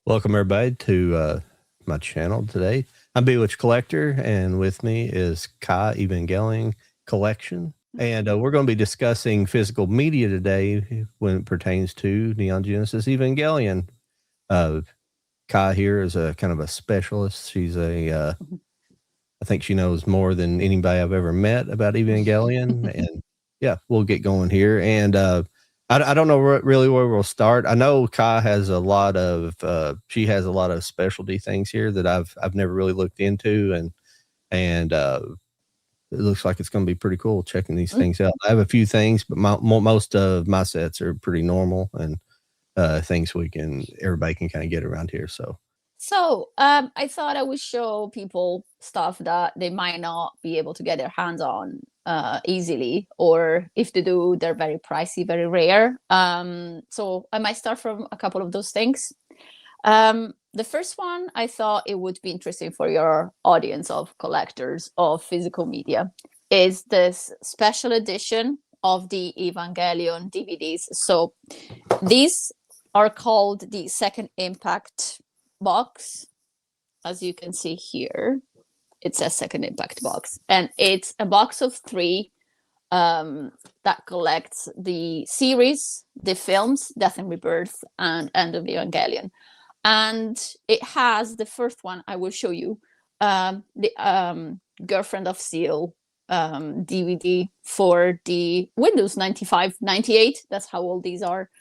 Welcome everybody to my channel today. I'm Bewitched Collector, and with me is Kai Evangelion Collection. And we're going to be discussing physical media today when it pertains to Neon Genesis Evangelion. Kai here is a kind of a specialist. She's I think she knows more than anybody I've ever met about Evangelion. And yeah, we'll get going here. And I don't know really where we'll start. I know Kai has a lot of she has a lot of specialty things here that I've never really looked into, and it looks like it's going to be pretty cool checking these things out. I have a few things, but most of my sets are pretty normal and things everybody can kind of get around here. So I thought I would show people stuff that they might not be able to get their hands on easily, or if they do, they're very pricey, very rare. So I might start from a couple of those things. The first one, I thought it would be interesting for your audience of collectors of physical media, is this special edition of the Evangelion DVDs. So these are called the Second Impact box. As you can see here, it says Second Impact box, and it's a box of 3 that collects the series, the films, Death and Rebirth, and End of Evangelion. And it has the first one I will show you, the Girlfriend of Steel DVD for the Windows 95, 98, that's how old these are,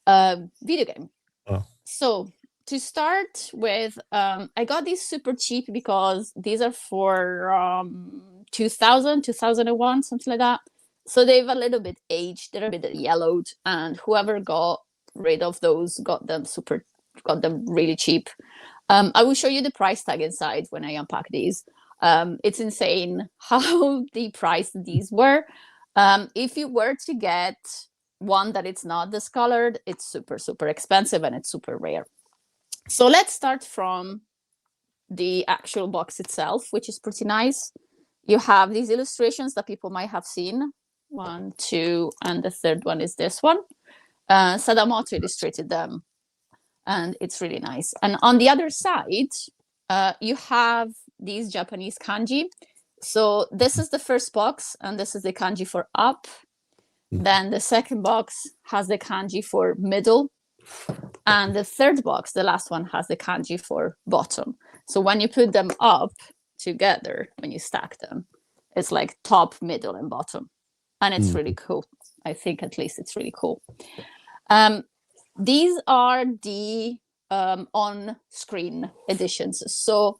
video game. Oh. So to start with, I got these super cheap because these are for 2000, 2001, something like that. So they've a little bit aged, they're a bit yellowed, and whoever got rid of those got them really cheap. I will show you the price tag inside when I unpack these. It's insane how the price these were. If you were to get one that it's not discolored, it's super, super expensive and it's super rare. So let's start from the actual box itself, which is pretty nice. You have these illustrations that people might have seen. 1, 2, and the third one is this one. Sadamoto illustrated them, and it's really nice. And on the other side, you have these Japanese kanji. So this is the first box, and this is the kanji for up. Then the second box has the kanji for middle. And the third box, the last one, has the kanji for bottom. So when you put them up together, when you stack them, it's like top, middle, and bottom. And it's really cool. I think at least it's really cool. These are the on-screen editions. So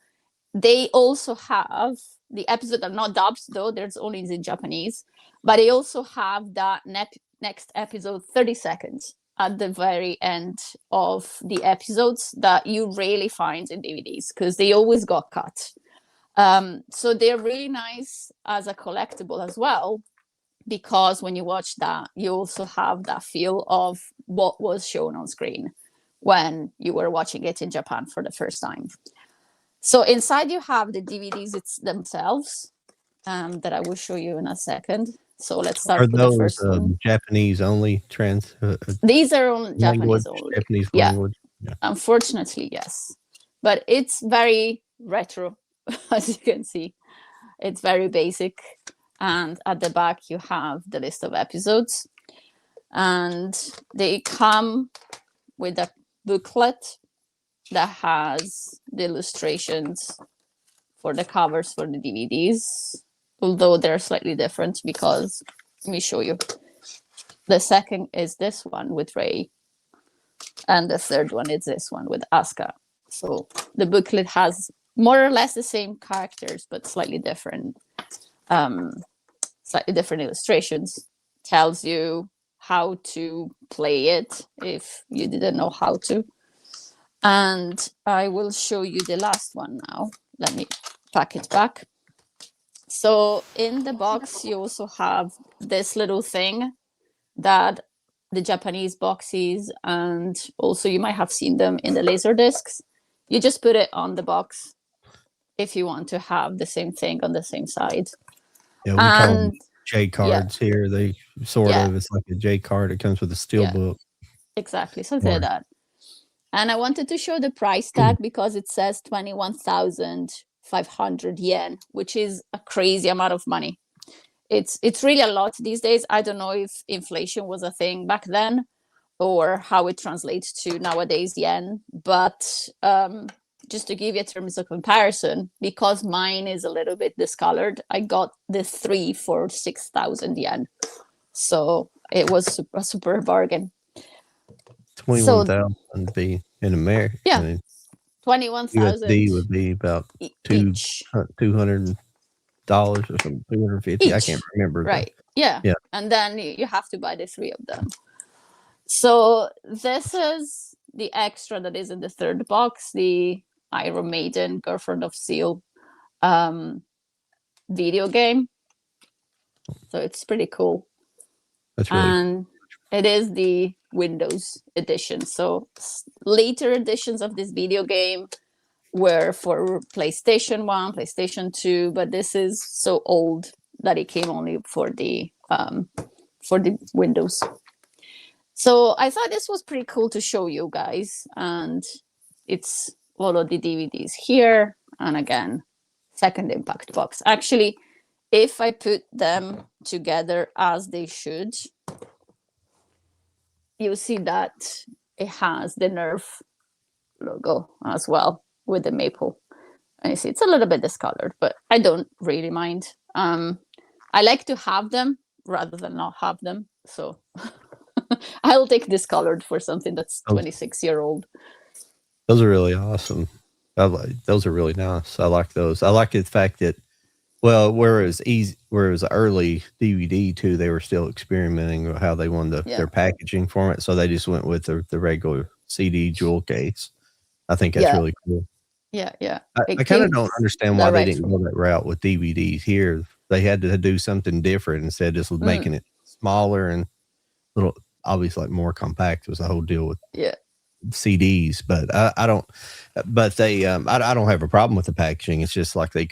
they also have, the episodes are not dubbed, though, there's only in Japanese. But they also have that next episode, 30 seconds. At the very end of the episodes that you rarely find in DVDs because they always got cut. So they're really nice as a collectible as well, because when you watch that, you also have that feel of what was shown on screen when you were watching it in Japan for the first time. So inside you have the DVDs themselves that I will show you in a second. So let's start with the first one. Japanese only These are on Japanese only. Japanese language. Yeah. Unfortunately, yes. But it's very retro, as you can see. It's very basic. And at the back, you have the list of episodes. And they come with a booklet that has the illustrations for the covers for the DVDs. Although they're slightly different because, let me show you. The second is this one with Rei. And the third one is this one with Asuka. So the booklet has more or less the same characters, but slightly different illustrations. Tells you how to play it if you didn't know how to. And I will show you the last one now. Let me pack it back. So in the box, you also have this little thing that the Japanese boxes, and also you might have seen them in the laser discs. You just put it on the box if you want to have the same thing on the same side. Yeah, we call them J cards here. They sort of, it's like a J card. It comes with a steel book. Exactly, something like that. And I wanted to show the price tag because it says 21,500 yen, which is a crazy amount of money. It's really a lot these days. I don't know if inflation was a thing back then or how it translates to nowadays yen. But just to give you terms of comparison, because mine is a little bit discolored, I got the 3 for 6,000 yen. So it was a super bargain. 21,000 would be in America. Yeah, 21,000 USD would be about each. $200 or something, 250. Each. I can't remember. Right. Yeah. And then you have to buy the 3 of them. So this is the extra that is in the third box, the Iron Maiden Girlfriend of Steel video game. So it's pretty cool. That's really and cool. It is the Windows edition. So later editions of this video game were for PlayStation 1, PlayStation 2, but this is so old that it came only for the Windows. So I thought this was pretty cool to show you guys, and it's all of the DVDs here, and again, second impact box. Actually, if I put them together as they should, you'll see that it has the Nerf logo as well with the maple. And you see it's a little bit discolored, but I don't really mind. I like to have them rather than not have them. So I'll take discolored for something that's 26-year-old. Those are really awesome. Those are really nice. I like those. I like the fact that, well, where it was early DVD too, they were still experimenting with how they wanted their packaging format. So they just went with the regular CD jewel case. I think that's really cool. Yeah, yeah. I kind of don't understand why they didn't go that route with DVDs here. They had to do something different instead of just making it smaller and little, obviously like more compact was the whole deal with CDs. But I don't. But they, I don't have a problem with the packaging. It's just like they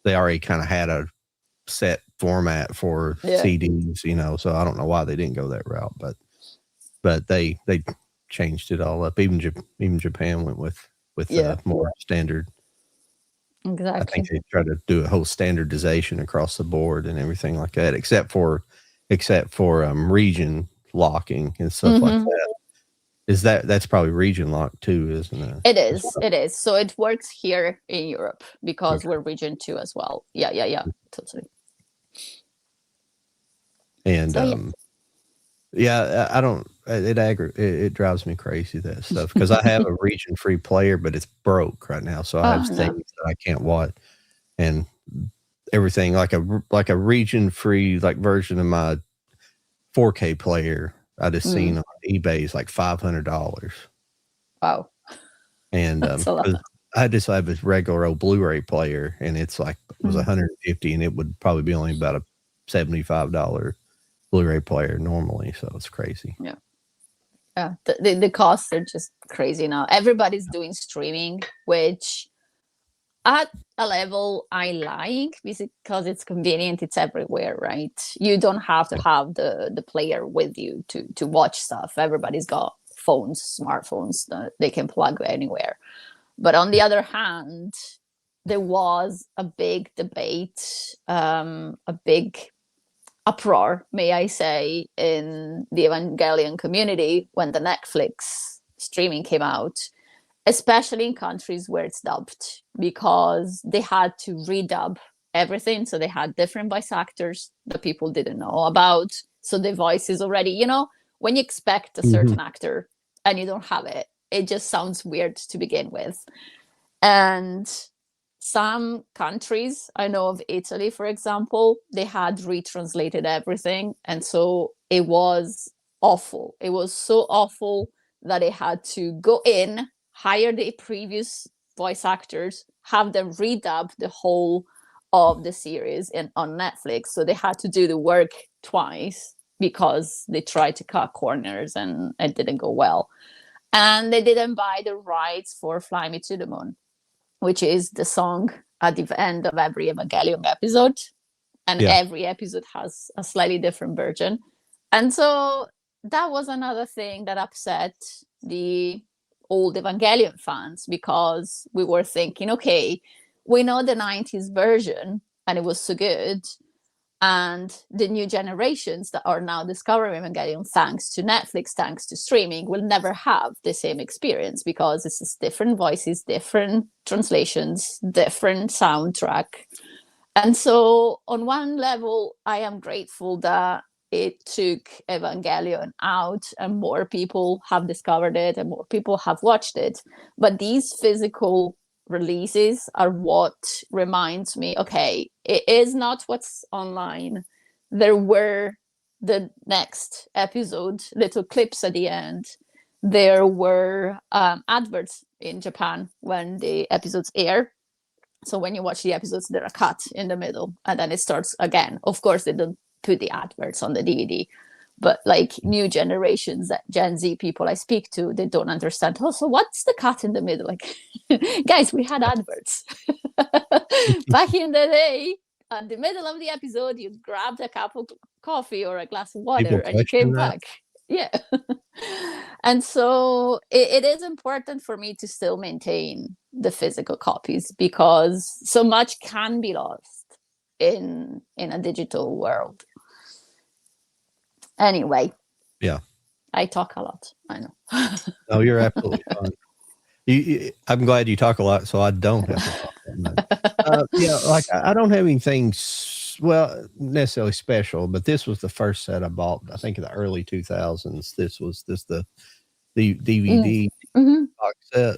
already kind of had a set format for CDs, you know. So I don't know why they didn't go that route, but they changed it all up. Even Japan went with more standard. Exactly. I think they tried to do a whole standardization across the board and everything like that, except for region locking and stuff like that. That's probably region lock too, isn't it? It is. It is. So it works here in Europe because we're region 2 as well. Yeah. Totally. And I don't. It drives me crazy, that stuff, because I have a region free player, but it's broke right now, so I have things that I can't watch, and everything like a region free version of my 4K player I just seen on eBay is like $500. Wow. And I just have this regular old Blu-ray player, and it's like it was $150, and it would probably be only about a $75 Blu-ray player normally, so it's crazy. Yeah, the costs are just crazy now. Everybody's doing streaming, which at a level I like because it's convenient. It's everywhere, right? You don't have to have the player with you to watch stuff. Everybody's got smartphones that they can plug anywhere. But on the other hand, there was a big debate, a big uproar, may I say, in the Evangelion community when the Netflix streaming came out, especially in countries where it's dubbed, because they had to redub everything. So they had different voice actors that people didn't know about. So the voice is already, when you expect a certain actor and you don't have it, it just sounds weird to begin with. And some countries, I know of Italy, for example, they had retranslated everything. And so it was awful. It was so awful that they had to go in, hire the previous voice actors, have them redub the whole of the series on Netflix. So they had to do the work twice because they tried to cut corners and it didn't go well. And they didn't buy the rights for Fly Me to the Moon, which is the song at the end of every Evangelion episode. And every episode has a slightly different version. And so that was another thing that upset the old Evangelion fans, because we were thinking, okay, we know the 90s version and it was so good, and the new generations that are now discovering Evangelion thanks to Netflix, thanks to streaming, will never have the same experience, because it's just different voices, different translations, different soundtrack. And so on one level, I am grateful that it took Evangelion out and more people have discovered it and more people have watched it. But these physical releases are what reminds me, okay, it is not what's online. There were the next episode, little clips at the end. There were adverts in Japan when the episodes air. So when you watch the episodes, there are cuts in the middle and then it starts again. Of course, they don't put the adverts on the DVD, but like new generations, that Gen Z people I speak to, they don't understand. Oh, so what's the cut in the middle? Like, guys, we had adverts back in the day. At the middle of the episode, you grabbed a cup of coffee or a glass of water and you came back. Yeah. And so it is important for me to still maintain the physical copies, because so much can be lost in a digital world. Anyway. Yeah. I talk a lot. I know. No, you're absolutely fine. I'm glad you talk a lot, so I don't have to talk that much. Yeah, like I don't have anything necessarily special, but this was the first set I bought. I think in the early 2000s. This was the DVD box set.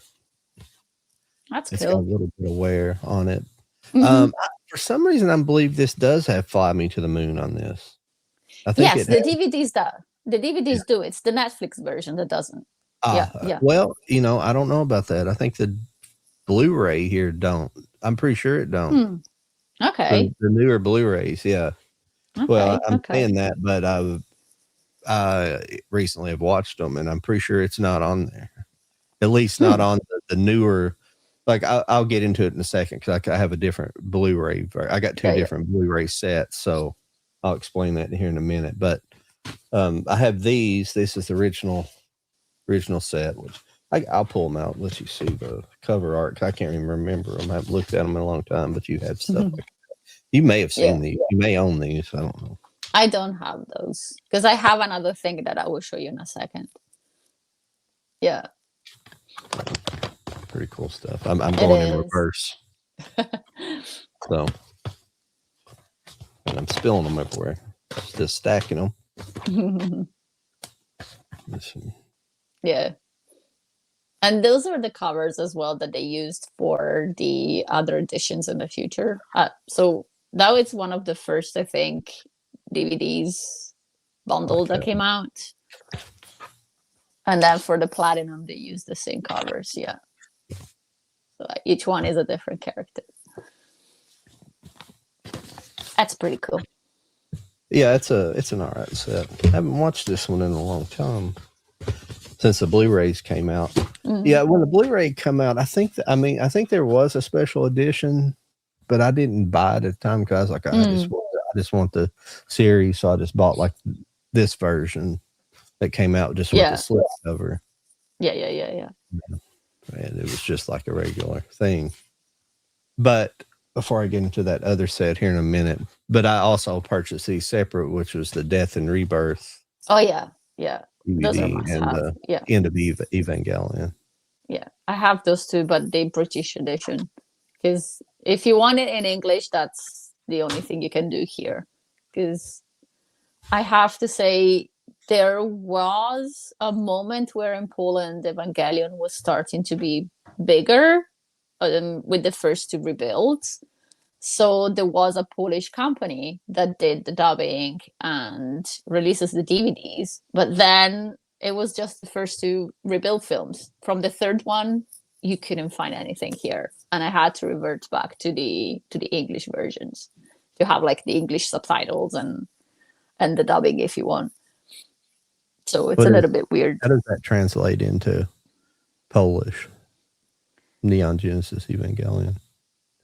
That's it's cool. got a little bit of wear on it. For some reason, I believe this does have "Fly Me to the Moon" on this. I think yes, the DVDs do. The DVDs do. It's the Netflix version that doesn't. Yeah. Well, I don't know about that. I think the Blu-ray here don't. I'm pretty sure it don't. Okay. The newer Blu-rays, yeah. Okay, well, I'm saying that, but I recently have watched them, and I'm pretty sure it's not on there. At least not on the newer. Like I'll get into it in a second, because I have a different Blu-ray. I got two different Blu-ray sets, so I'll explain that here in a minute. But I have these. This is the original set, which I'll pull them out and let you see the cover art. I can't even remember them. I haven't looked at them in a long time, but you have stuff like that. You may have seen these. You may own these. I don't know. I don't have those, because I have another thing that I will show you in a second. Yeah. Pretty cool stuff. I'm going in reverse. So, and I'm spilling them everywhere. Just stacking them. Yeah. And those are the covers as well that they used for the other editions in the future. So now it's one of the first, I think, DVDs bundle that came out. And then for the Platinum, they used the same covers. Yeah. So each one is a different character. That's pretty cool. Yeah, it's an all right set. I haven't watched this one in a long time, since the Blu-rays came out. Yeah, when the Blu-ray come out, I think there was a special edition, but I didn't buy it at the time, because I was like, I just want the series, so I just bought like this version that came out just with the slip cover. Yeah. And it was just like a regular thing. But before I get into that other set here in a minute, but I also purchased these separate, which was the Death and Rebirth. Oh yeah. DVD and End of Evangelion. Yeah, I have those two, but the British edition, because if you want it in English, that's the only thing you can do here. Because I have to say, there was a moment where in Poland, Evangelion was starting to be bigger with the first two rebuilds. So there was a Polish company that did the dubbing and releases the DVDs, but then it was just the first two rebuild films. From the third one, you couldn't find anything here, and I had to revert back to the English versions to have like the English subtitles and the dubbing if you want. So it's a little bit weird. How does that translate into Polish? Neon Genesis Evangelion.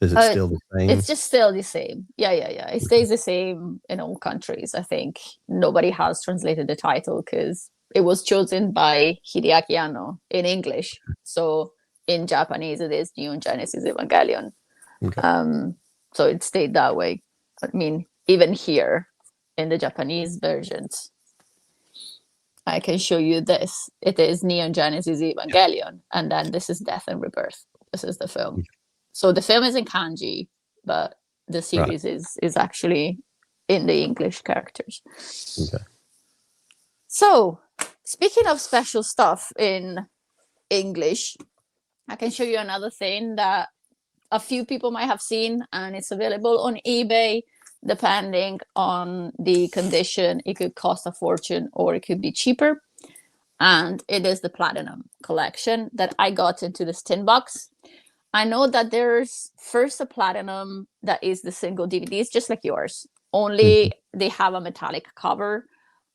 Is it still the same? It's just still the same. Yeah. It stays the same in all countries. I think nobody has translated the title, because it was chosen by Hideaki Anno in English. So in Japanese, it is Neon Genesis Evangelion. Okay. So it stayed that way. I mean, even here in the Japanese versions, I can show you this. It is Neon Genesis Evangelion, and then this is Death and Rebirth. This is the film. Okay. So the film is in kanji, but the series is actually in the English characters. Okay. So, speaking of special stuff in English, I can show you another thing that a few people might have seen, and it's available on eBay. Depending on the condition, it could cost a fortune or it could be cheaper. And it is the Platinum collection that I got into this tin box. I know that there's first a Platinum that is the single DVDs, just like yours. Only they have a metallic cover,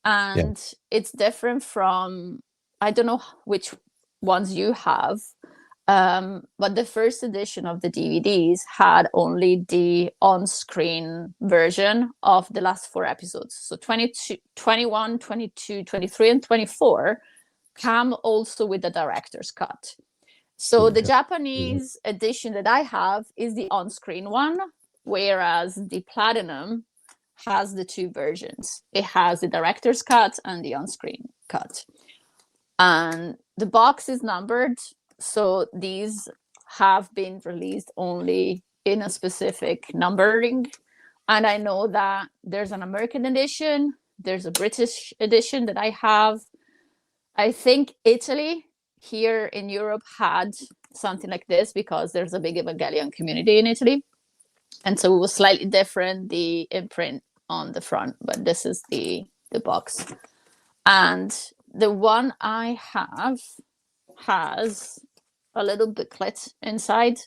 and it's different from, I don't know which ones you have, but the first edition of the DVDs had only the on-screen version of the last 4 episodes. So 22, 21, 22, 23, and 24 come also with the director's cut. So the Japanese edition that I have is the on-screen one, whereas the Platinum has the 2 versions. It has the director's cut and the on-screen cut. And the box is numbered, so these have been released only in a specific numbering. And I know that there's an American edition, there's a British edition that I have. I think Italy here in Europe had something like this because there's a big Evangelion community in Italy. And so it was slightly different, the imprint on the front, but this is the box. And the one I have has a little booklet inside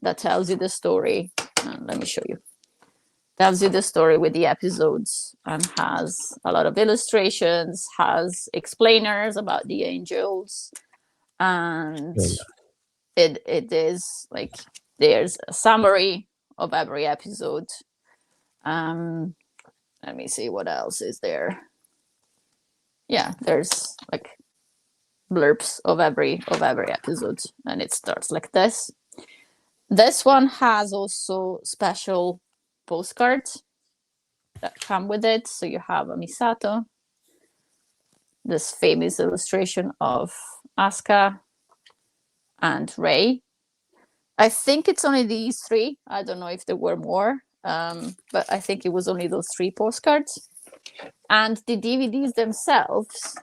that tells you the story. Let me show you. Tells you the story with the episodes and has a lot of illustrations, has explainers about the angels, and it is like there's a summary of every episode. Let me see what else is there. Yeah, there's like blurbs of every episode, and it starts like this. This one has also special postcards that come with it. So you have a Misato, this famous illustration of Asuka and Rei. I think it's only these 3. I don't know if there were more, but I think it was only those 3 postcards. And the DVDs themselves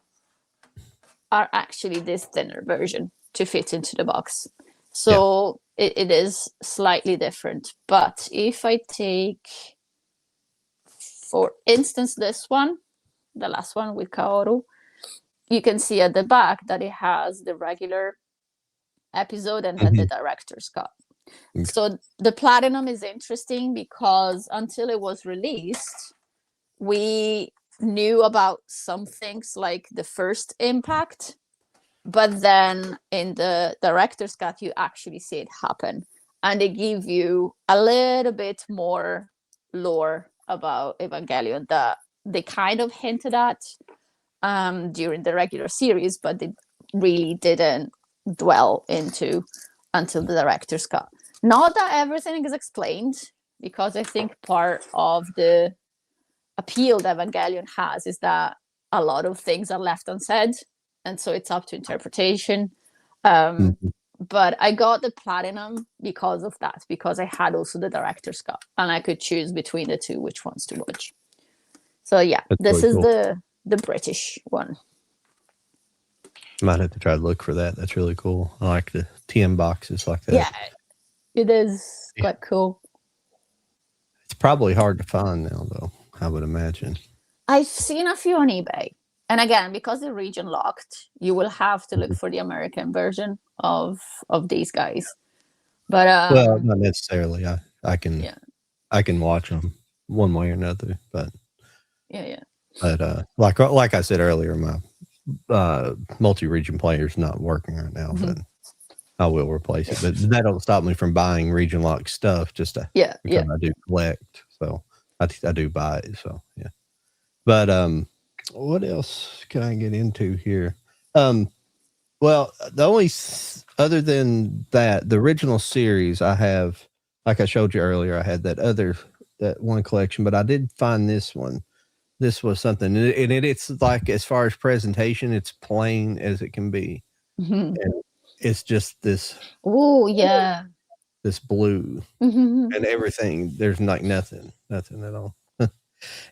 are actually this thinner version to fit into the box. So it is slightly different. But if I take, for instance, this one, the last one with Kaoru, you can see at the back that it has the regular episode and then the director's cut. So the Platinum is interesting because until it was released, we knew about some things like the first impact, but then in the director's cut, you actually see it happen. And they give you a little bit more lore about Evangelion that they kind of hinted at during the regular series, but they really didn't dwell into until the director's cut. Not that everything is explained, because I think part of the appeal that Evangelion has is that a lot of things are left unsaid, and so it's up to interpretation. But I got the Platinum because of that, because I had also the director's cut, and I could choose between the 2 which ones to watch. So yeah, this is cool. the British one. Might have to try to look for that. That's really cool. I like the TM boxes like that. Yeah, it is quite cool. It's probably hard to find now, though, I would imagine. I've seen a few on eBay. And again, because they're region locked, you will have to look for the American version of these guys. But well, not necessarily. I can watch them one way or another. But But like I said earlier, my multi-region player is not working right now. But I will replace it. But that don't stop me from buying region locked stuff. Just because I do collect, so I do buy it. So yeah. But What else can I get into here? Well, the only other than that, the original series I have, like I showed you earlier, I had that one collection, but I did find this one. This was something, and it's like as far as presentation, it's plain as it can be, Mhm. and it's just Oh yeah. this blue Mhm. and everything. There's like nothing at all.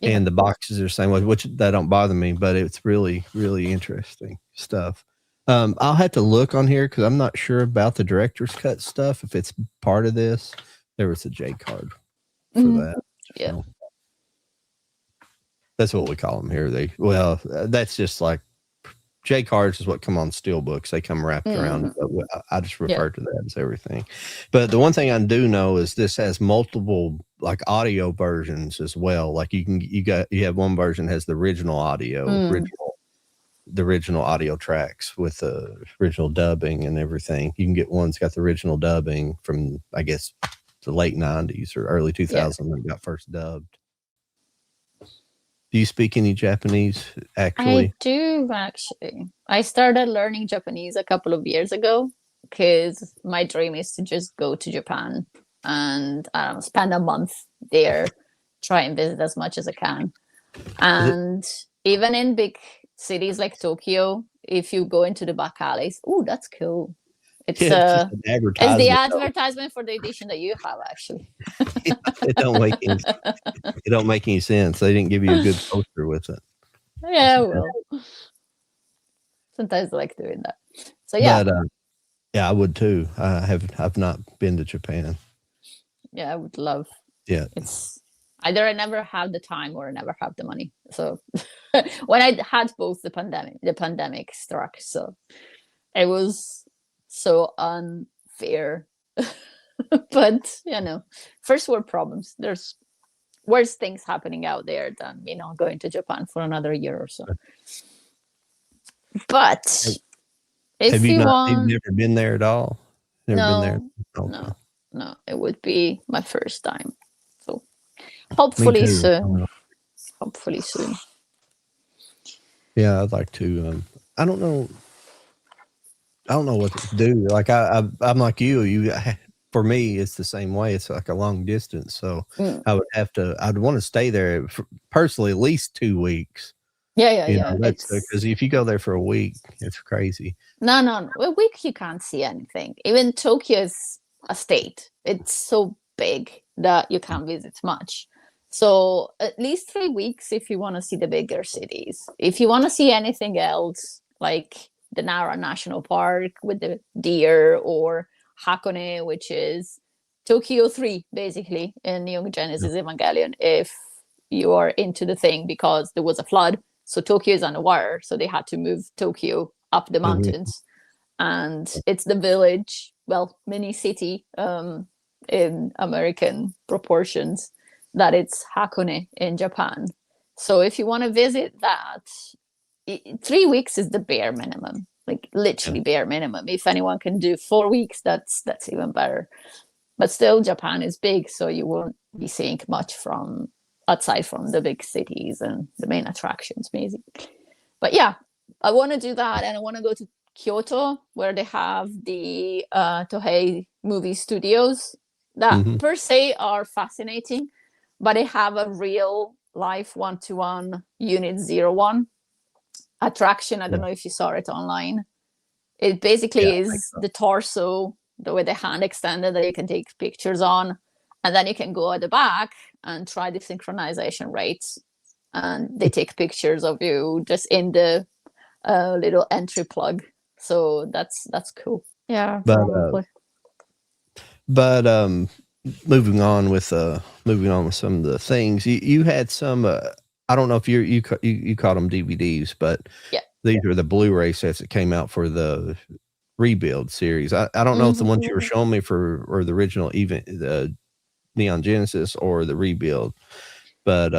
Yeah. And the boxes are the same way, which that don't bother me, but it's really, really interesting stuff. I'll have to look on here because I'm not sure about the director's cut stuff. If it's part of this, there was a J card for Mhm. that. Yeah. So that's what we call them here. That's just like J cards is what come on steel books. They come wrapped around. Mhm. But I just Yeah. refer to that as everything. But the one thing I do know is this has multiple like audio versions as well. Like you have one version has the original audio, the original audio tracks with the original dubbing and everything. You can get one's got the original dubbing from I guess the late 90s or early 2000s when it got first dubbed. Do you speak any Japanese actually? I do actually. I started learning Japanese a couple of years ago because my dream is to just go to Japan and spend a month there, try and visit as much as I can. Is it And even in big cities like Tokyo, if you go into the back alleys, oh, that's cool. It's yeah, it's just an it's the advertisement. advertisement for the edition that you have actually. Yeah, it don't make any sense. They didn't give you a good poster with it. Yeah, well, sometimes I like doing that. So yeah, But yeah, I would too. I've not been to Japan. yeah, I would love. Yeah. It's either I never have the time or I never have the money. So when I had both, the pandemic struck. So it was so unfair. But first world problems. There's worse things happening out there than going to Japan for another year or so. But Have if you you not? You've want, never been there at all? Never been there? no, Okay. no, no, it would be my first time. So Me hopefully too. soon. Hopefully soon. Yeah, I'd like to. I don't know. I don't know what to do. Like I'm like you. For me, it's the same way. It's like a long distance, so Mm. I'd want to stay there personally at least 2 weeks. Yeah, yeah, yeah. That's It's because if you go there for a week, it's crazy. no. A week you can't see anything. Even Tokyo is a state. It's so big that you can't visit much. So at least 3 weeks if you want to see the bigger cities. If you want to see anything else, like the Nara National Park with the deer, or Hakone, which is Tokyo 3, basically, in Neon Genesis Evangelion, if you are into the thing, because there was a flood. So Tokyo is underwater. So they had to move Tokyo up the Mhm. mountains. And it's the village, well, mini city, in American proportions, that it's Hakone in Japan. So if you want to visit that, 3 weeks is the bare minimum, like Yeah. literally bare minimum. If anyone can do 4 weeks, that's even better. But still, Japan is big, so you won't be seeing much from outside from the big cities and the main attractions, basically. But yeah, I want to do that, and I want to go to Kyoto, where they have the Tohei movie studios that Mhm. per se are fascinating, but they have a real life one-to-one Unit 01 attraction. I don't Yeah. know if you saw it online. It Yeah, basically I think is so. the torso, with the hand extended, that you can take pictures on, and then you can go at the back and try the synchronization rates, and they take pictures of you just in the little entry plug. So that's cool. Yeah, But probably. but moving on with some of the things you had some. I don't know if you called them DVDs, but Yeah. these are the Blu-ray sets that came out for the Rebuild series. I don't know if the ones you were Mhm. showing me or the original, even the Neon Genesis or the Rebuild, but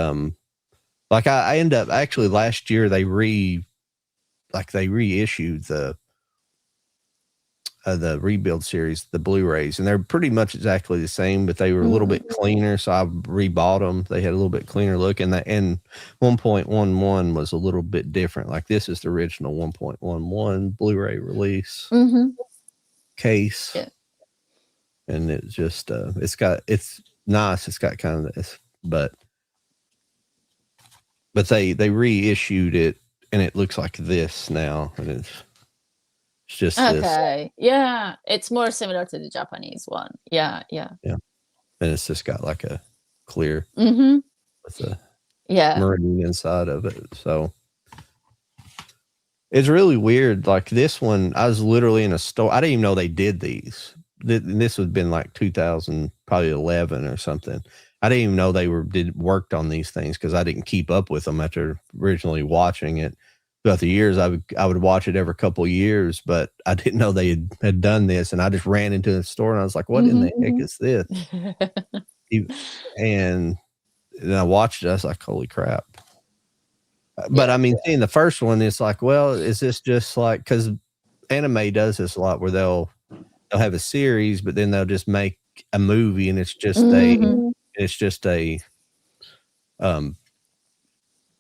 like I end up actually last year they reissued the the rebuild series, the Blu-rays, and they're pretty much exactly the same, but they were a little bit cleaner. So I rebought them. They had a little bit cleaner look, and 1.11 was a little bit different. Like this is the original 1.11 Blu-ray release case, Yeah. and it's just it's nice. It's got kind of this, but they reissued it, and it looks like this now, and it's just this. Okay. Yeah, it's more similar to the Japanese one. Yeah. And it's just got like a clear with a marine inside of it. So it's really weird. Like this one, I was literally in a store. I didn't even know they did these. This would have been like 2000, probably 11 or something. I didn't even know they worked on these things because I didn't keep up with them after originally watching it. Throughout the years, I would watch it every couple of years, but I didn't know they had done this. And I just ran into the store and I was like, what in the heck is this? And I watched it. I was like, holy crap. But I mean, seeing the first one, it's like, well, is this just like, because anime does this a lot where they'll have a series, but then they'll just make a movie and it's just a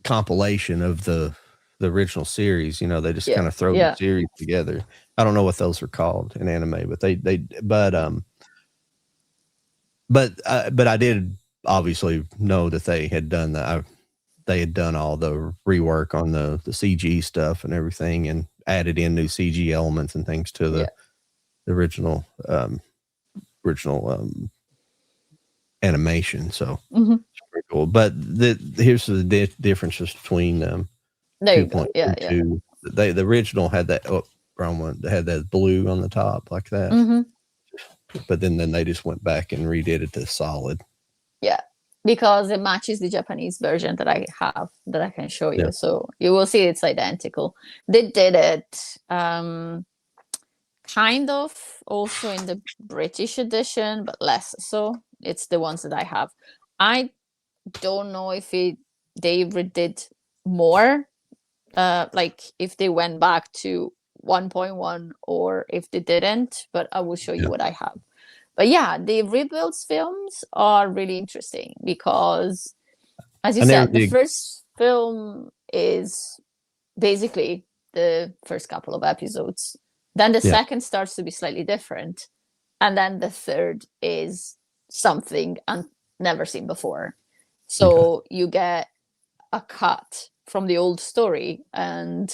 compilation of the original series. You know, they just kind of throw the series together. I don't know what those are called in anime, but but I did obviously know that they had done that. They had done all the rework on the CG stuff and everything, and added in new CG elements and things to the original animation. So it's pretty cool. But here's the differences between them. There you go. Yeah. The original had that wrong one. They had that blue on the top like that. But then they just went back and redid it to solid. Yeah, because it matches the Japanese version that I have that I can show you. So you will see it's identical. They did it kind of also in the British edition, but less so. It's the ones that I have. I don't know if they redid more, like if they went back to 1.1 or if they didn't, but I will show you what I have. But yeah, the rebuilds films are really interesting because, as you said, the first film is basically the first couple of episodes. Then the second starts to be slightly different. And then the third is something never seen before. So you get a cut from the old story and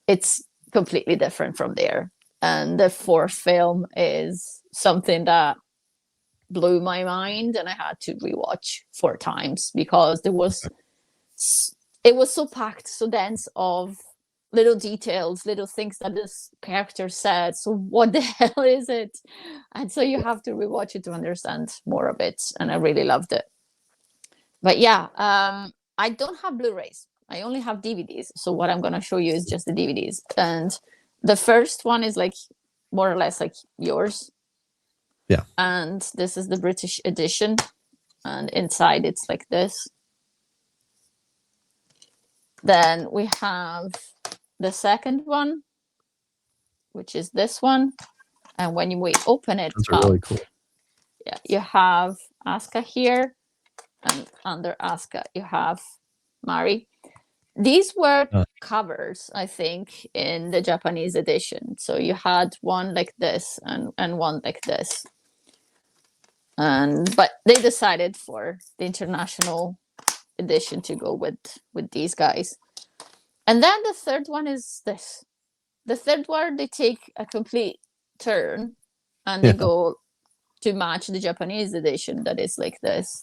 it's completely different from there. And the fourth film is something that blew my mind, and I had to rewatch 4 times because it was so packed, so dense of little details, little things that this character said. So what the hell is it? And so you have to rewatch it to understand more of it. And I really loved it. But yeah, I don't have Blu-rays. I only have DVDs. So what I'm going to show you is just the DVDs. And the first one is like more or less like yours. Yeah. And this is the British edition. And inside it's like this. Then we have the second one, which is this one. And when we open it up, really cool. Yeah, you have Asuka here. And under Asuka, you have Mari. These were covers, I think, in the Japanese edition. So you had one like this and one like this. But they decided for the international edition to go with these guys. And then the third one is this. The third one, they take a complete turn and they go to match the Japanese edition that is like this.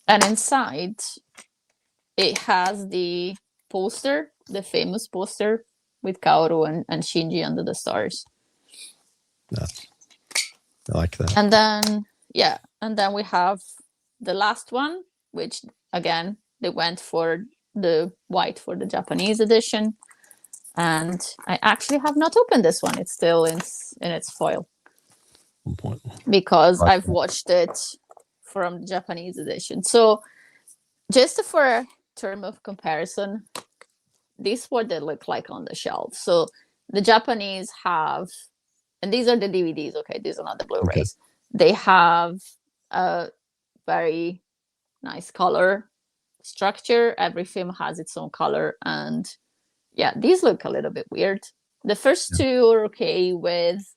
And inside, it has the poster, the famous poster with Kaoru and Shinji under the stars. Nice. I like that. And then we have the last one, which again, they went for the white for the Japanese edition. And I actually have not opened this one. It's still in its foil. Because I've watched it from the Japanese edition. So just for a term of comparison, this is what they look like on the shelf. So the Japanese have and these are the DVDs. Okay, these are not the Blu-rays. Okay. They have a very nice color structure. Every film has its own color, and yeah, these look a little bit weird. The first two are okay with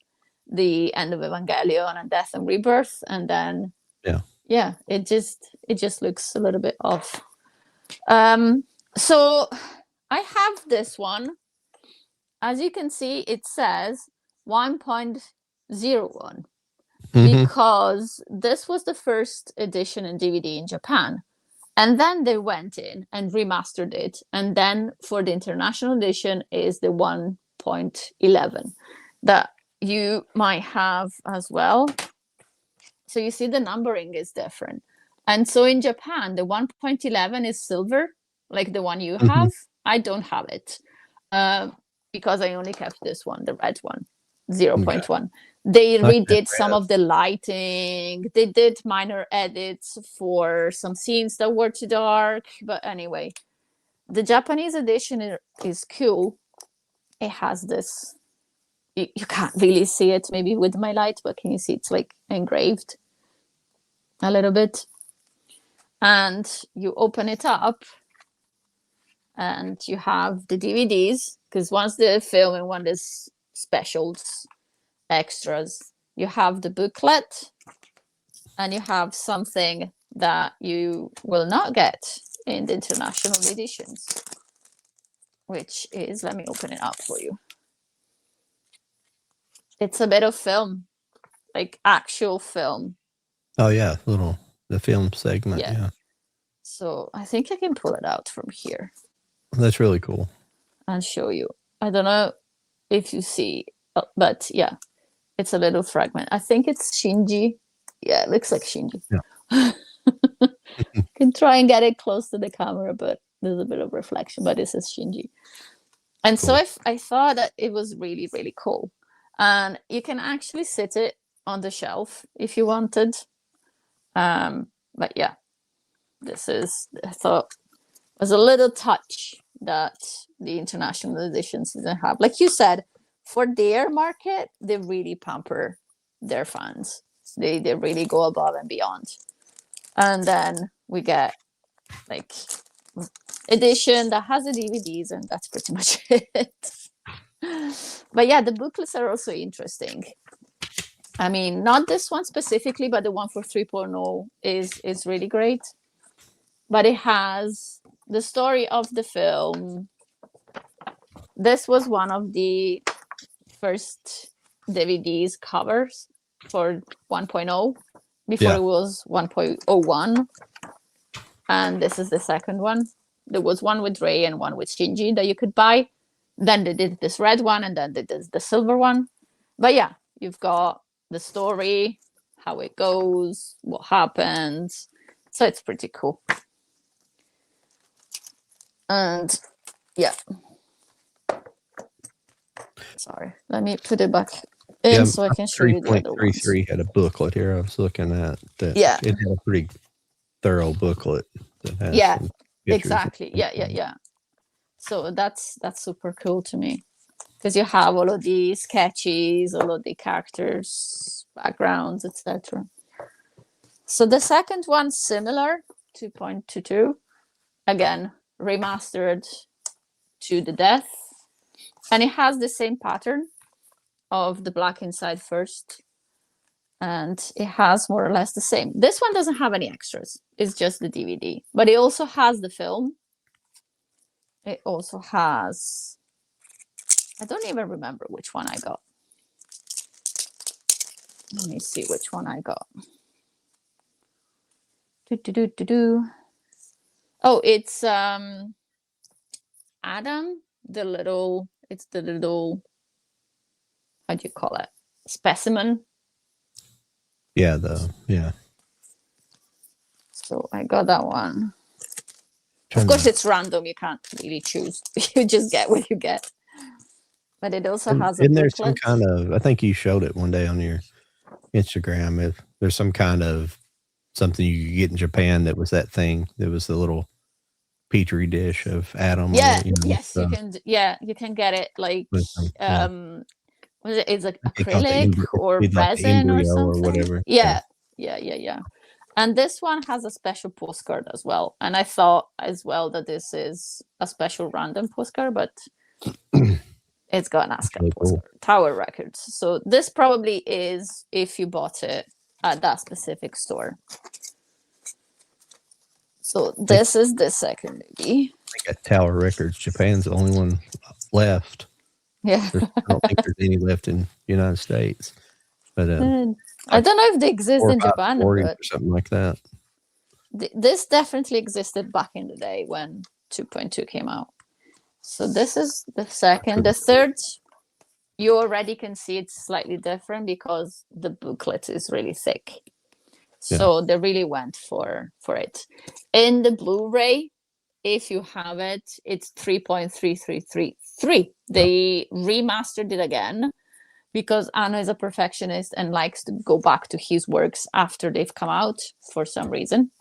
the end of Evangelion and Death and Rebirth, and then it just looks a little bit off. So I have this one. As you can see, it says 1.01 because this was the first edition in DVD in Japan. And then they went in and remastered it. And then for the international edition is the 1.11 that you might have as well. So you see the numbering is different. And so in Japan, the 1.11 is silver, like the one you have. I don't have it because I only kept this one, the red one, 0.1. Okay. They redid some of the lighting. They did minor edits for some scenes that were too dark. But anyway, the Japanese edition is cool. It has this, you can't really see it maybe with my light, but can you see it's like engraved a little bit? And you open it up and you have the DVDs, because once the film and one is specials, extras, you have the booklet and you have something that you will not get in the international editions, which is, let me open it up for you. It's a bit of film, like actual film. Oh yeah, the film segment. Yeah. So I think I can pull it out from here. That's really cool. And show you. I don't know if you see, but yeah, it's a little fragment. I think it's Shinji. Yeah, it looks like Shinji. Yeah. Can try and get it close to the camera, but there's a bit of reflection, but this is Shinji. And cool. So I thought that it was really, really cool. And you can actually sit it on the shelf if you wanted. But yeah, this is, I thought, was a little touch that the international editions didn't have. Like you said, for their market, they really pamper their fans. They really go above and beyond. And then we get like edition that has the DVDs, and that's pretty much it. But yeah, the booklets are also interesting. I mean, not this one specifically, but the one for 3.0 is really great. But it has the story of the film. This was one of the first DVDs covers for 1.0 before it was 1.01. And this is the second one. There was one with Rei and one with Shinji that you could buy. Then they did this red one, and then they did the silver one. But yeah, you've got the story, how it goes, what happens. So it's pretty cool. And yeah. Sorry, let me put it back in so I can show you the other ones. 3.33 had a booklet here. I was looking at that. Yeah. It had a pretty thorough booklet. That has exactly. Yeah. So that's super cool to me, because you have all of the sketches, all of the characters, backgrounds, etc. So the second one, similar, 2.22, again, remastered to the death. And it has the same pattern of the black inside first. And it has more or less the same. This one doesn't have any extras. It's just the DVD. But it also has the film. It also has, I don't even remember which one I got. Let me see which one I got. Oh, it's Adam, the little, it's the little, how do you call it? Specimen. Yeah, So I got that one. Of course, it's random. You can't really choose. You just get what you get. But it also has a booklet. There's some kind of, I think you showed it one day on your Instagram. If there's some kind of something you could get in Japan that was that thing. That was the little petri dish of Adam. Yeah, yes, you can. Yeah, you can get it like when It's like I think called the acrylic or it's like the resin or embryo or something. whatever. Yeah, yeah. And this one has a special postcard as well. And I thought as well that this is a special random postcard, but it's got an That's ASCAP really cool. postcard, Tower Records. So this probably is if you bought it at that specific store. So this is the second movie. I think at Tower Records, Japan's the only one left. Yeah. I don't think there's any left in the United States. But I don't know if they exist 4 or in 5 Japan, stories but or something like that. this definitely existed back in the day when 2.2 came out. So this is the second. The third, you already can see it's slightly different because the booklet is really thick. So they really went for it. In the Blu-ray, if you have it, it's 3.3333. They remastered it again because Anno is a perfectionist and likes to go back to his works after they've come out for some reason.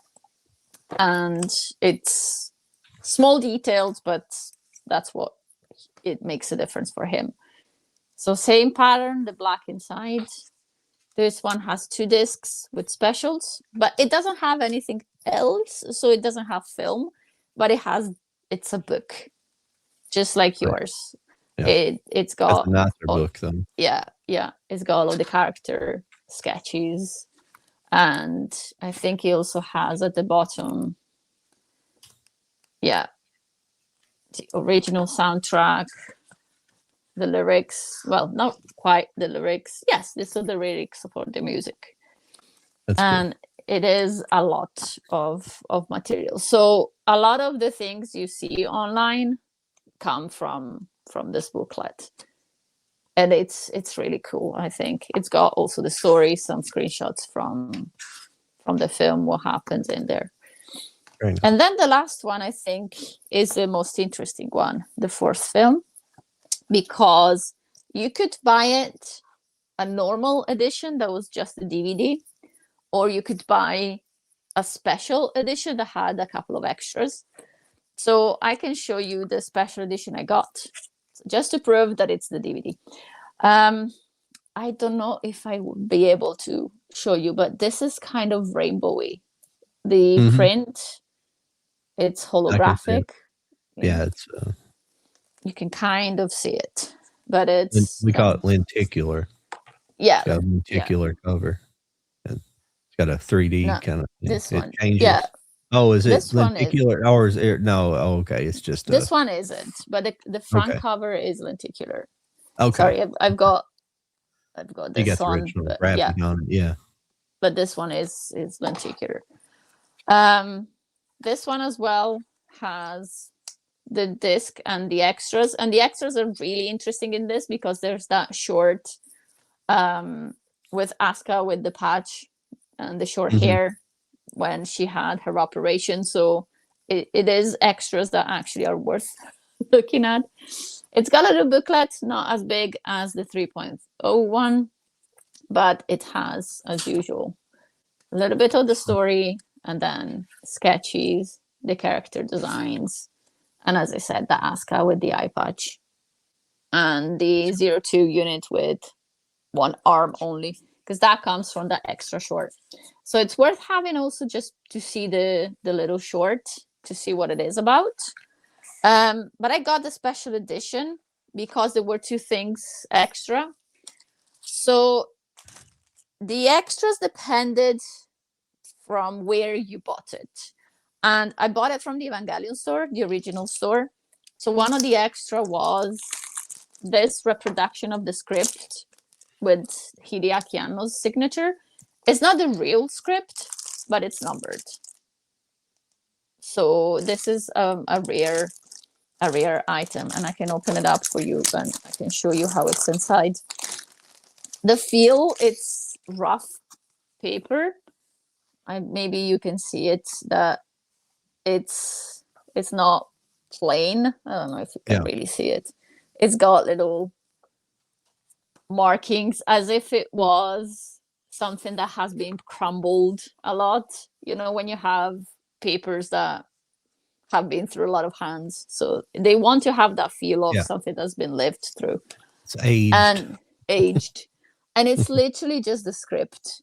And it's small details, but that's what it makes a difference for him. So same pattern, the black inside. This one has 2 discs with specials, but it doesn't have anything else. So it doesn't have film, but it's a book, just like yours. Yeah. It's got a nicer book though. Yeah. It's got all of the character sketches. And I think he also has at the bottom, the original soundtrack, the lyrics. Well, not quite the lyrics. Yes, these are the lyrics for the music. That's and cool. It is a lot of material. So a lot of the things you see online come from this booklet. And it's really cool, I think. It's got also the story, some screenshots from the film, what happens in there. Nice. And then the last one, I think, is the most interesting one, the 4th film, because you could buy it a normal edition that was just a DVD, or you could buy a special edition that had a couple of extras. So I can show you the special edition I got, just to prove that it's the DVD. I don't know if I would be able to show you, but this is kind of rainbowy. The print, it's holographic. Yeah, it's you can kind of see it, but it's we call it lenticular. Yeah, it's got a lenticular cover. It's got a 3D kind of thing. This one, changes. yeah. Oh, is it This one lenticular or is it? No, okay, it's just this one isn't, but the front cover is lenticular. Okay, sorry, I've got you this got the one, original but, graphic on it, yeah. But this one is lenticular. This one as well has the disc and the extras are really interesting in this because there's that short with Asuka with the patch and the short hair when she had her operation. So it is extras that actually are worth looking at. It's got a little booklet, not as big as the 3.01, but it has, as usual, a little bit of the story and then sketches, the character designs, and as I said, the Asuka with the eye patch and the 02 unit with one arm only, because that comes from the extra short. So it's worth having also just to see the little short to see what it is about. But I got the special edition because there were 2 things extra. So the extras depended from where you bought it. And I bought it from the Evangelion store, the original store. So one of the extra was this reproduction of the script with Hideaki Anno's signature. It's not the real script, but it's numbered. So this is a rare item, and I can open it up for you and I can show you how it's inside. The feel, it's rough paper. Maybe you can see it, that it's not plain. I don't know if you can really see it. It's got little markings as if it was something that has been crumbled a lot. You know, when you have papers that have been through a lot of hands. So they want to have that feel of something that's been lived through. It's aged. aged. And it's literally just the script.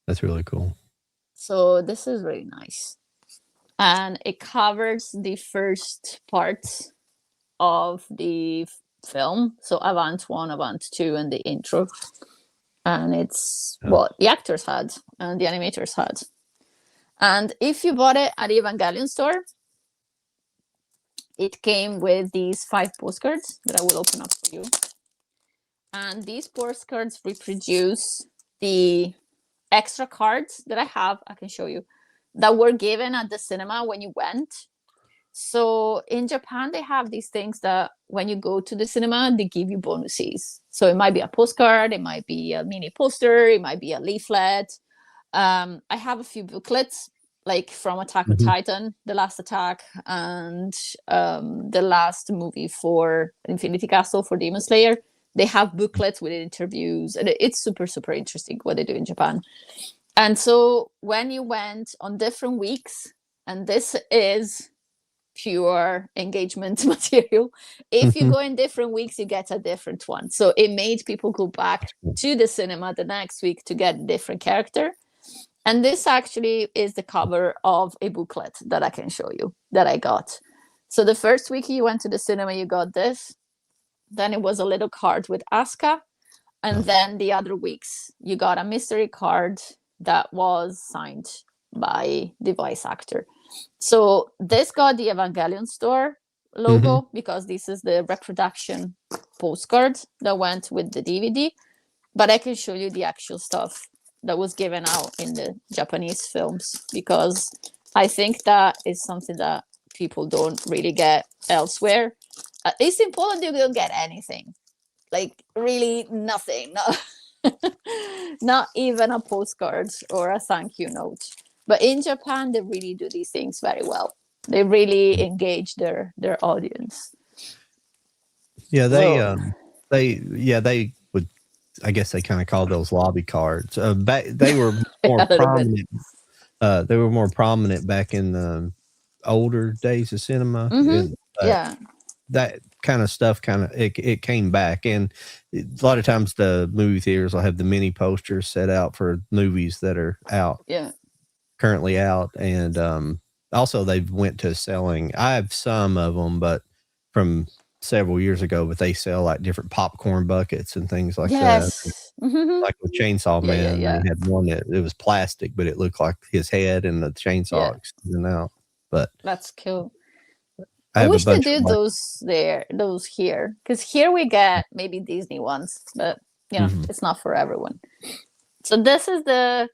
That's really cool. So this is really nice. And it covers the first parts of the film. So Avant 1, Avant 2, and the intro. And it's what the actors had and the animators had. And if you bought it at the Evangelion store, it came with these 5 postcards that I will open up for you. And these postcards reproduce the extra cards that I have, I can show you, that were given at the cinema when you went. So in Japan, they have these things that when you go to the cinema, they give you bonuses. So it might be a postcard, it might be a mini poster, it might be a leaflet. I have a few booklets, like from Attack on Titan, The Last Attack, and the last movie for Infinity Castle for Demon Slayer. They have booklets with interviews, and it's super, super interesting what they do in Japan. And so when you went on different weeks, and this is pure engagement material, if you go in different weeks, you get a different one. So it made people go back to the cinema the next week to get a different character. And this actually is the cover of a booklet that I can show you that I got. So the first week you went to the cinema, you got this. Then it was a little card with Asuka. And then the other weeks, you got a mystery card that was signed by the voice actor. So this got the Evangelion store logo because this is the reproduction postcard that went with the DVD. But I can show you the actual stuff that was given out in the Japanese films, because I think that is something that people don't really get elsewhere. At least in Poland, you don't get anything. Like, really nothing. Not even a postcard or a thank you note. But in Japan, they really do these things very well. They really engage their audience. Yeah, they would. I guess they kind of called those lobby cards. They were more prominent. They were more prominent back in the older days of cinema. Yeah, that kind of stuff it came back, and a lot of times the movie theaters will have the mini posters set out for movies that are out. Yeah. Currently out, and also they went to selling. I have some of them, but from several years ago. But they sell like different popcorn buckets and things like that. Like with Chainsaw Man, they had one that it was plastic, but it looked like his head and the chainsaw extending out. But that's cool. I wish they did those here, because here we get maybe Disney ones, but it's not for everyone. So this is the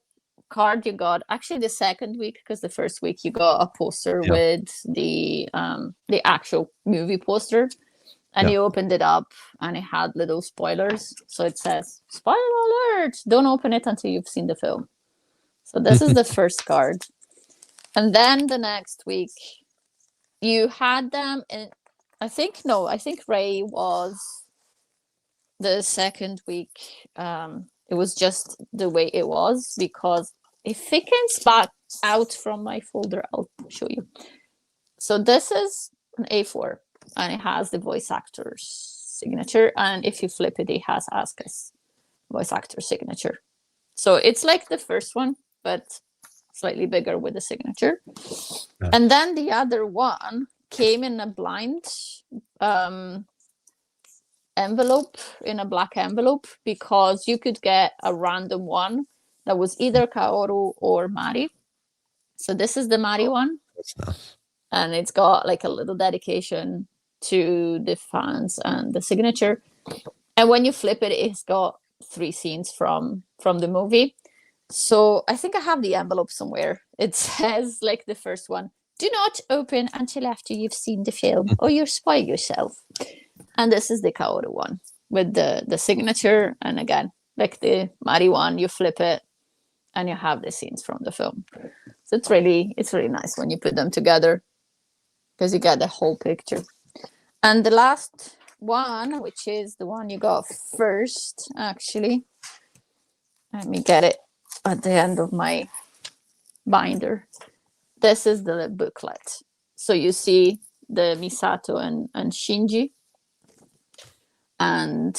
card you got actually the second week, because the first week you got a poster with the actual movie poster, and you opened it up and it had little spoilers. So it says, spoiler alert, don't open it until you've seen the film. So this is the first card. And then the next week you had them in, I think Ray was the second week. It was just the way it was, because if it can spot out from my folder, I'll show you. So this is an A4, and it has the voice actor's signature. And if you flip it, it has Asuka's voice actor signature. So it's like the first one, but slightly bigger with the signature. And then the other one came in a blind envelope, in a black envelope, because you could get a random one that was either Kaoru or Mari. So this is the Mari one. That's nice. And it's got like a little dedication to the fans and the signature. And when you flip it, it's got 3 scenes from the movie. So I think I have the envelope somewhere. It says, like, the first one, do not open until after you've seen the film, or you'll spoil yourself. And this is the Kaoru one with the signature. And again, like the Mari one, you flip it and you have the scenes from the film. So it's really nice when you put them together, because you get the whole picture. And the last one, which is the one you got first, actually, let me get it at the end of my binder. This is the booklet. So you see the Misato and Shinji, and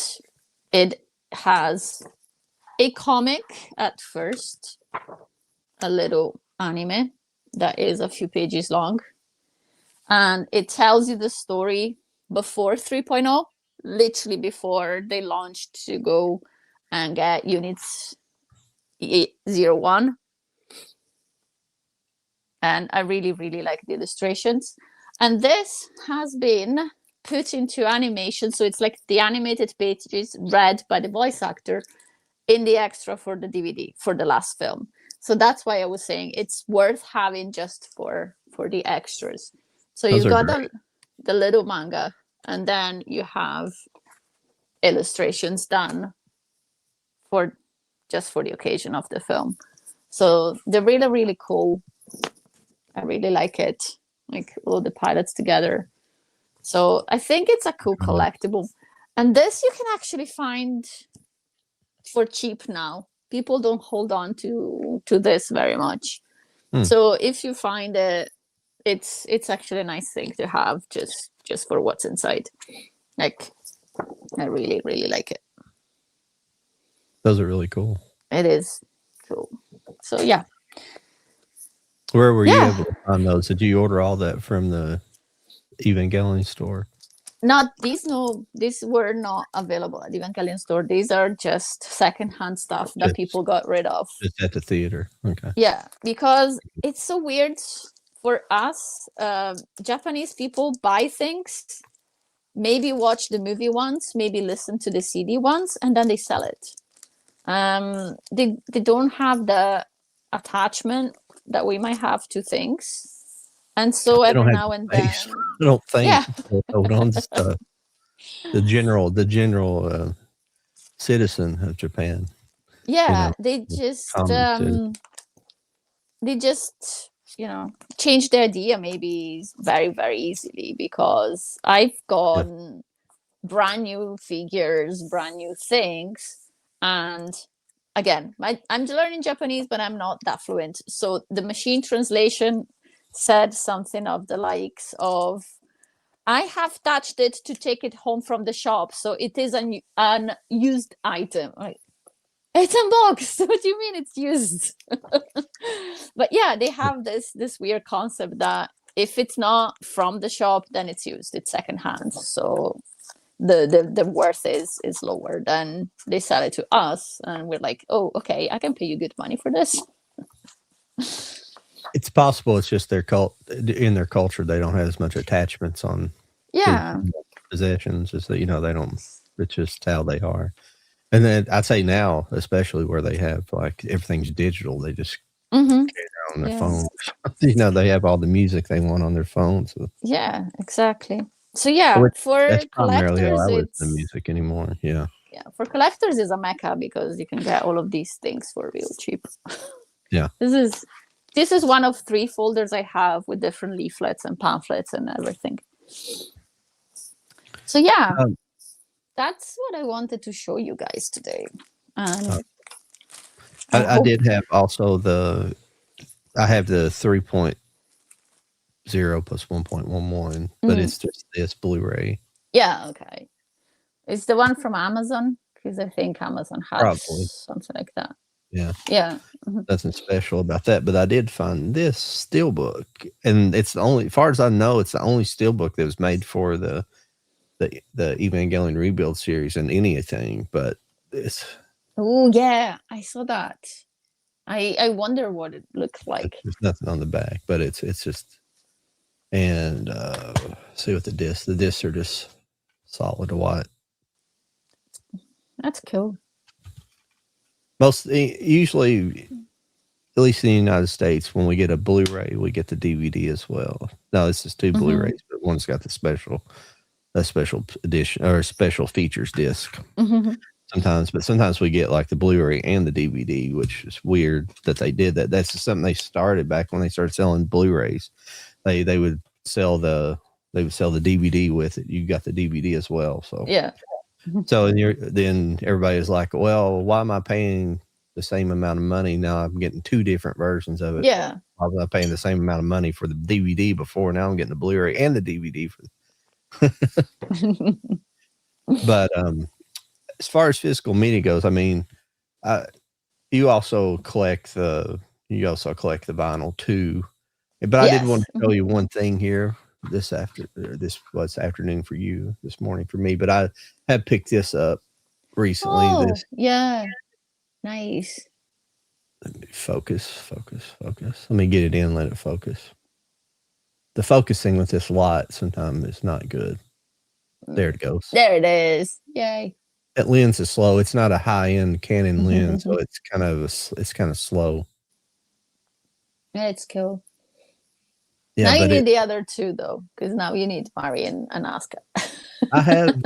it has a comic at first, a little anime that is a few pages long, and it tells you the story before 3.0, literally before they launched to go and get units 01. And I really, really like the illustrations. And this has been put into animation, so it's like the animated pages read by the voice actor in the extra for the DVD for the last film. So that's why I was saying it's worth having just for the extras. So Those you've are got great. the little manga, and then you have illustrations done for just for the occasion of the film. So they're really, really cool. I really like it. Like all the pilots together. So I think it's a cool collectible. And this you can actually find for cheap now. People don't hold on to this very much. So if you find it, it's actually a nice thing to have just for what's inside. Like I really, really like it. Those are really cool. It is cool. So yeah. Where were you able to find those? Did you order all that from the Evangelion store? Not these. No, these were not available at the Evangelion store. These are just secondhand stuff that people got rid of. Just at the theater. Okay. Yeah, because it's so weird for us. Japanese people buy things, maybe watch the movie once, maybe listen to the CD once, and then they sell it. They don't have the attachment that we might have to things. And so every now and then, I don't think hold on to stuff. The general citizen of Japan. Yeah, they just change their idea maybe very, very easily, because I've gotten brand new figures, brand new things, and again, I'm learning Japanese, but I'm not that fluent. So the machine translation said something of the likes of, I have touched it to take it home from the shop, so it is an used item. Like, it's unboxed. What do you mean it's used? But yeah, they have this weird concept that if it's not from the shop, then it's used. It's secondhand. So the worth is lower. Then they sell it to us, and we're like, oh, okay, I can pay you good money for this. It's possible it's just in their culture they don't have as much attachments on possessions, as that, they don't. It's just how they are. And then I'd say now, especially where they have like everything's digital, they just carry it on their phones. They have all the music they want on their phones. So. Yeah, exactly. So yeah, that's primarily how I collectors, listen to music anymore. Yeah. Yeah, for collectors is a mecca because you can get all of these things for real cheap. Yeah. This is one of 3 folders I have with different leaflets and pamphlets and everything. So yeah, that's what I wanted to show you guys today. I did have also I have the 3.0 plus 1.11, but it's just this Blu-ray. Yeah, okay. It's the one from Amazon, because I think Amazon has something like that. Yeah. Yeah. Nothing special about that, but I did find this steelbook, and it's the only, as far as I know, it's the only steelbook that was made for the Evangelion Rebuild series and anything, but this. Oh yeah, I saw that. I wonder what it looked like. There's nothing on the back, but it's just, and see what the discs are just solid white. That's cool. Usually, at least in the United States, when we get a Blu-ray, we get the DVD as well. No, this is 2 Blu-rays, but one's got the special edition or special features disc. Sometimes we get like the Blu-ray and the DVD, which is weird that they did that. That's something they started back when they started selling Blu-rays. They would sell the DVD with it. You got the DVD as well. So yeah. So then everybody is like, well, why am I paying the same amount of money now? I'm getting 2 different versions of it. Yeah. I was paying the same amount of money for the DVD before. Now I'm getting the Blu-ray and the DVD for. But as far as physical media goes, I mean, you also collect the vinyl too. But I did want to show you one thing here this was afternoon for you, this morning for me. But I have picked this up recently. Oh, This yeah. Nice. focus. Let me get it in, let it focus. The focusing with this light sometimes is not good. There it goes. There it is. Yay. That lens is slow. It's not a high-end Canon lens, so it's kind of slow. Yeah, it's cool. Yeah, now you but need the other two though, because now you need Mari and Asuka. I have.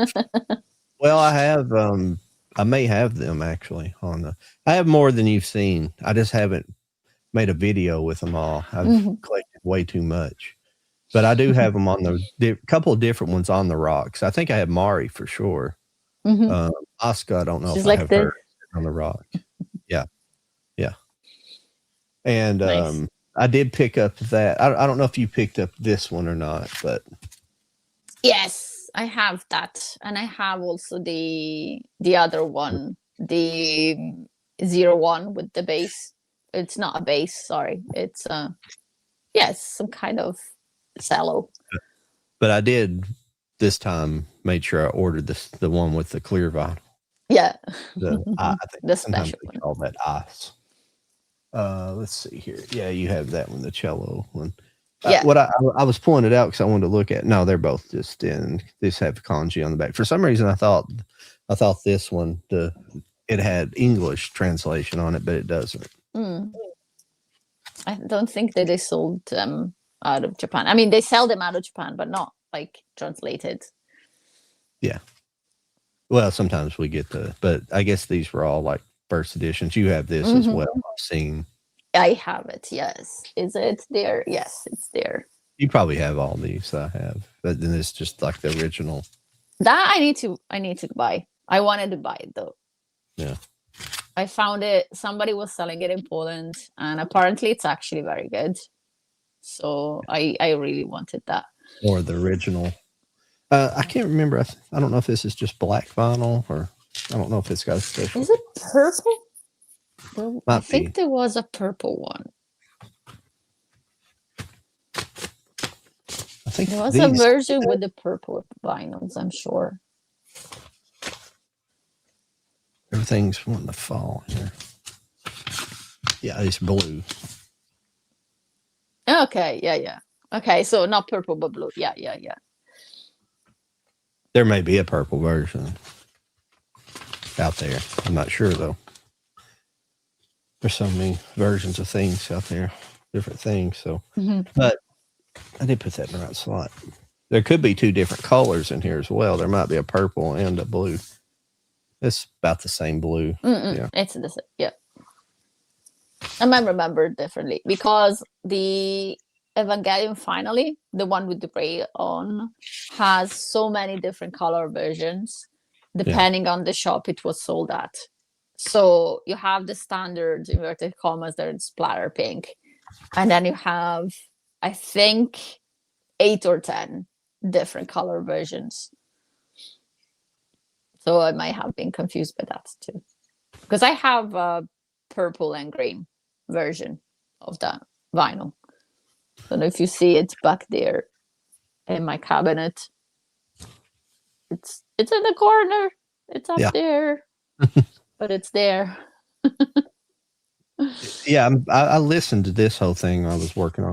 Well, I may have them actually on the. I have more than you've seen. I just haven't made a video with them all. I've collected way too much, but I do have them on the couple of different ones on the rocks. I think I have Mari for sure. Asuka, I don't know She's if like I have this. her on the rock. Yeah, and Nice. I did pick up that. I don't know if you picked up this one or not, but Yes, I have that, and I have also the other one, the 01 with the base. It's not a base, sorry. It's yes, some kind of cello. But I did this time made sure I ordered the one with the clear vinyl. Yeah, I think the sometimes special they one. call that ice. Let's see here. Yeah, you have that one, the cello one. Yeah. What I was pulling it out because I wanted to look at. No, they're both just in. These have kanji on the back. For some reason, I thought this one it had English translation on it, but it doesn't. I don't think that they sold them out of Japan. I mean, they sell them out of Japan, but not like translated. Yeah. Well, sometimes we get but I guess these were all like first editions. You have this as well. I've seen. I have it. Yes. Is it there? Yes, it's there. You probably have all these. I have, but then it's just like the original. That I need to buy. I wanted to buy it though. Yeah. I found it. Somebody was selling it in Poland, and apparently it's actually very good. So I really wanted that. Or the original. I can't remember. I don't know if this is just black vinyl or I don't know if it's got a special. Is it purple? Well, I Might think be. there was a purple one. I think There was a version with the purple vinyls, I'm sure. Everything's wanting to fall here. Yeah, it's blue. Okay, yeah. Okay, so not purple but blue. Yeah. There may be a purple version out there. I'm not sure though. There's so many versions of things out there, different things. So, but I did put that in the right slot. There could be two different colors in here as well. There might be a purple and a blue. It's about the same blue. Yeah. It's the same. Yeah. I might remember differently because the Evangelion finally, the one with the gray on, has so many different color versions depending on the shop it was sold at. So you have the standard inverted commas that it's splatter pink, and then you have, I think, 8 or 10 different color versions. So I might have been confused by that too, because I have a purple and green version of that vinyl. I don't know if you see it back there in my cabinet. It's in the corner. It's up there, but it's there. Yeah, I listened to this whole thing. I was working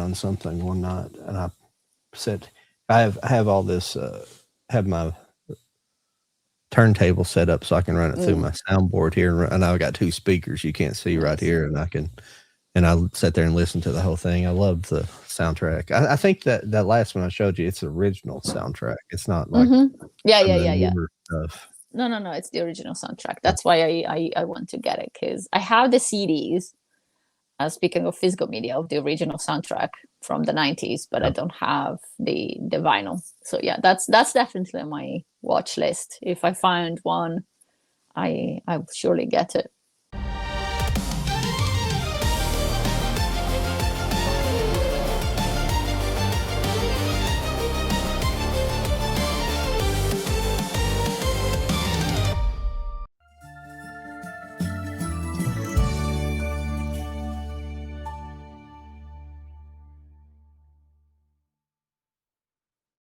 on something one night, and I said, I have all this. Have my turntable set up so I can run it through my soundboard here, and I've got 2 speakers you can't see right here, and I sat there and listened to the whole thing. I loved the soundtrack. I think that last one I showed you, it's the original soundtrack. It's not like yeah. Stuff. No, it's the original soundtrack. That's why I want to get it, because I have the CDs. Speaking of physical media, of the original soundtrack from the 90s, but I don't have the vinyl. So yeah, that's definitely on my watch list. If I find one, I will surely get it.